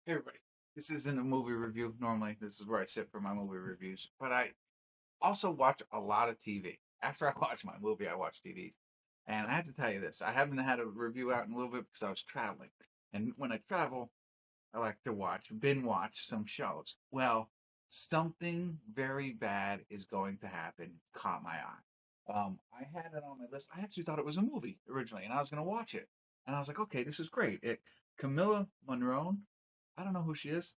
Hey everybody, this isn't a movie review. Normally, this is where I sit for my movie reviews, but I also watch a lot of TV. After I watch my movie, I watch TVs. And I have to tell you this, I haven't had a review out in a little bit because I was traveling. And when I travel, I like to binge watch some shows. Well, something very bad is going to happen. Caught my eye. I had it on my list. I actually thought it was a movie originally, and I was going to watch it. And I was like, okay, this is great. Camilla Monroe, I don't know who she is.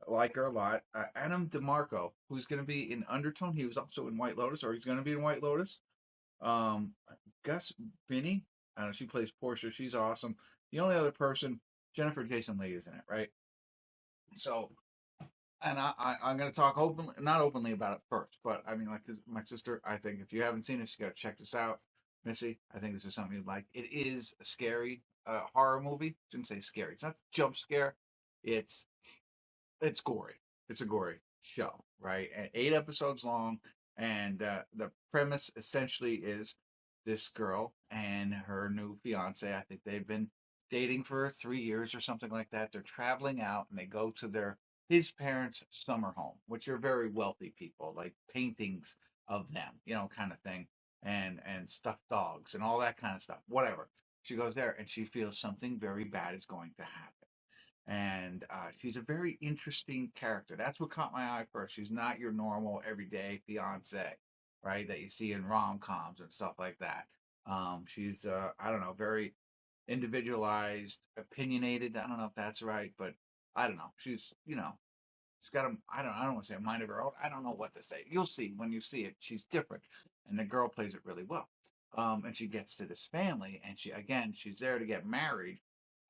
I like her a lot. Adam DiMarco, who's going to be in Undertone. He was also in White Lotus, or he's going to be in White Lotus. Um, Gus Binney, she plays Portia. She's awesome. The only other person, Jennifer Jason Leigh, is in it, right? So, and I'm going to talk openly, not openly about it first, but I mean, like, 'cause my sister, I think if you haven't seen it, you got to check this out. Missy, I think this is something you'd like. It is a scary horror movie. Shouldn't say scary. It's not jump scare. It's it's gory. It's a gory show, right? And 8 episodes long, and the premise essentially is this girl and her new fiance. I think they've been dating for 3 years or something like that. They're traveling out, and they go to his parents' summer home, which are very wealthy people, like paintings of them, kind of thing, and stuffed dogs and all that kind of stuff. Whatever. She goes there, and she feels something very bad is going to happen, and she's a very interesting character. That's what caught my eye first. She's not your normal everyday fiance, right? That you see in rom coms and stuff like that. She's I don't know, very individualized, opinionated. I don't know if that's right, but I don't know. She's got a I don't want to say a mind of her own. I don't know what to say. You'll see when you see it. She's different, and the girl plays it really well. And she gets to this family, and she's there to get married,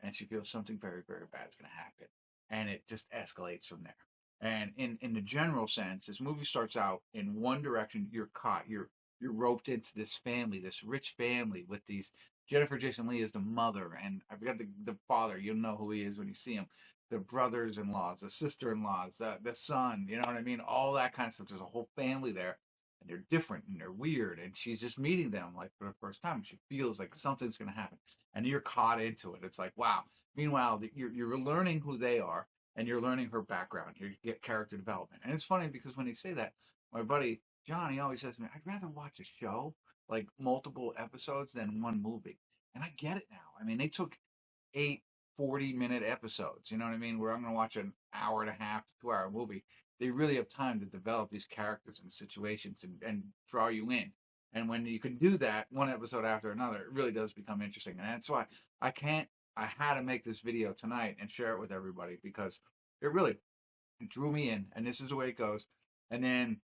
and she feels something very, very bad is going to happen, and it just escalates from there. And in the general sense, this movie starts out in one direction. You're caught. You're roped into this family, this rich family with these. Jennifer Jason Leigh is the mother, and I forgot the father. You'll know who he is when you see him. The brothers-in-laws, the sister-in-laws, the son. You know what I mean? All that kind of stuff. There's a whole family there, and they're different and they're weird, and she's just meeting them like for the first time. She feels like something's going to happen, and you're caught into it. It's like, wow. Meanwhile, you're learning who they are, and you're learning her background. You get character development, and it's funny because when they say that, my buddy John, he always says to me, I'd rather watch a show like multiple episodes than one movie. And I get it now. I mean, they took 8 40-minute episodes, you know what I mean? Where I'm going to watch an hour and a half to 2 hour movie. They really have time to develop these characters and situations and draw you in. And when you can do that one episode after another, it really does become interesting. And that's why I can't, I had to make this video tonight and share it with everybody because it really drew me in. And this is the way it goes. And then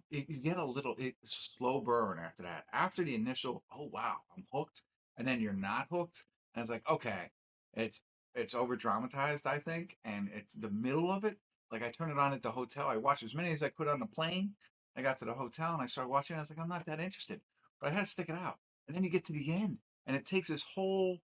you get a little slow burn after that. After the initial, oh wow, I'm hooked, and then you're not hooked, and it's like, okay, it's it's over dramatized, I think, and it's the middle of it. Like I turned it on at the hotel. I watched as many as I could on the plane. I got to the hotel and I started watching. I was like, I'm not that interested, but I had to stick it out. And then you get to the end, and it takes this whole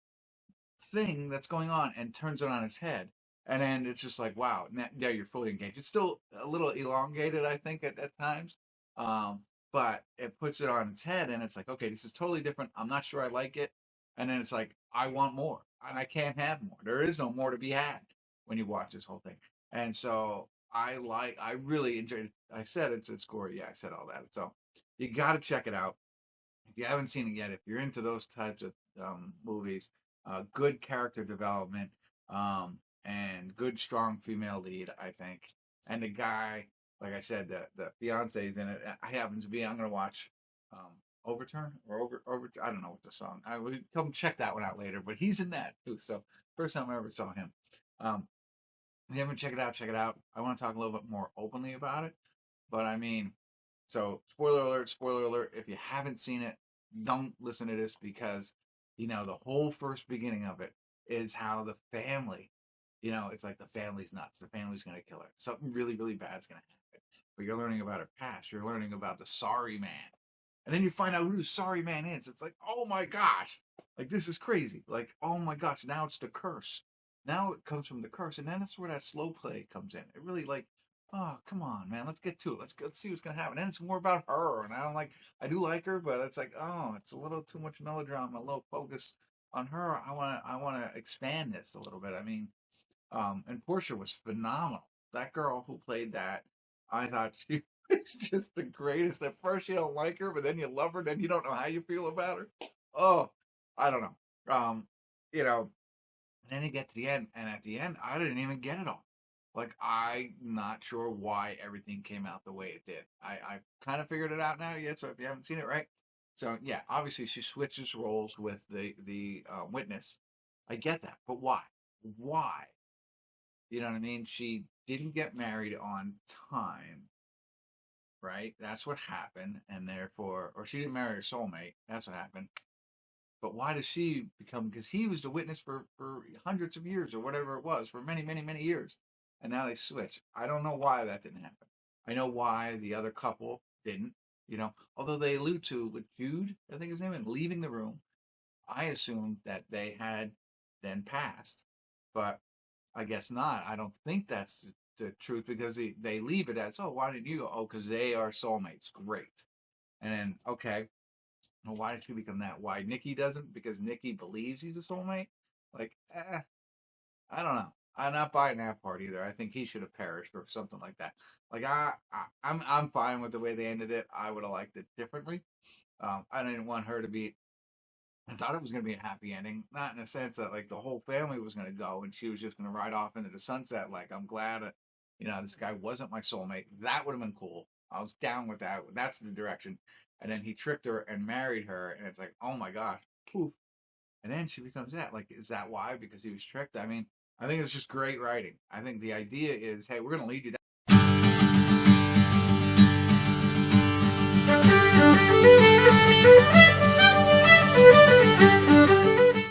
thing that's going on and turns it on its head. And then it's just like, wow, now you're fully engaged. It's still a little elongated, I think, at times. Um, but it puts it on its head and it's like, okay, this is totally different. I'm not sure I like it. And then it's like, I want more and I can't have more. There is no more to be had when you watch this whole thing. And so I really enjoyed it. I said it's gory. Yeah, I said all that. So you got to check it out if you haven't seen it yet, if you're into those types of movies, good character development, and good strong female lead, I think. And the guy, like I said, the fiance is in it. I happen to be. I'm gonna watch Overturn or over. I don't know what the song. I will come check that one out later. But he's in that too. So first time I ever saw him. Um, if you haven't checked it out, check it out. I want to talk a little bit more openly about it. But I mean, so spoiler alert, spoiler alert. If you haven't seen it, don't listen to this because, the whole first beginning of it is how the family, it's like the family's nuts. The family's going to kill her. Something really, really bad is going to happen. But you're learning about her past. You're learning about the sorry man. And then you find out who the sorry man is. It's like, oh my gosh, like this is crazy. Like, oh my gosh, now it's the curse. Now it comes from the curse, and then that's where that slow play comes in. It really like, oh come on, man, let's get to it. Let's see what's gonna happen. And it's more about her, and I do like her, but it's like, oh, it's a little too much melodrama, a little focus on her. I wanna expand this a little bit. I mean, And Portia was phenomenal. That girl who played that, I thought she was just the greatest. At first you don't like her, but then you love her, then you don't know how you feel about her. Oh, I don't know. You know, and then you get to the end, and at the end, I didn't even get it all. Like, I'm not sure why everything came out the way it did. I kind of figured it out now, yeah, so if you haven't seen it, right? So, yeah, obviously she switches roles with the witness. I get that, but why? Why? You know what I mean? She didn't get married on time, right? That's what happened, and therefore, or she didn't marry her soulmate. That's what happened. But why does she become? Because he was the witness for hundreds of years or whatever it was, for many, many, many years, and now they switch. I don't know why that didn't happen. I know why the other couple didn't. You know, although they allude to with Jude, I think his name, and leaving the room. I assumed that they had then passed, but I guess not. I don't think that's the truth because they leave it as, oh, why did you go? Oh, because they are soulmates. Great. And then, okay, well, why did she become that? Why Nikki doesn't? Because Nikki believes he's a soulmate? Like, I don't know. I'm not buying that part either. I think he should have perished or something like that. Like, I'm fine with the way they ended it. I would have liked it differently. I didn't want her to be. I thought it was going to be a happy ending, not in a sense that like the whole family was going to go and she was just going to ride off into the sunset. Like, I'm glad, this guy wasn't my soulmate. That would have been cool. I was down with that. That's the direction. And then he tricked her and married her, and it's like, oh my gosh, poof. And then she becomes that. Like, is that why? Because he was tricked? I mean, I think it's just great writing. I think the idea is, hey, we're going to lead you down.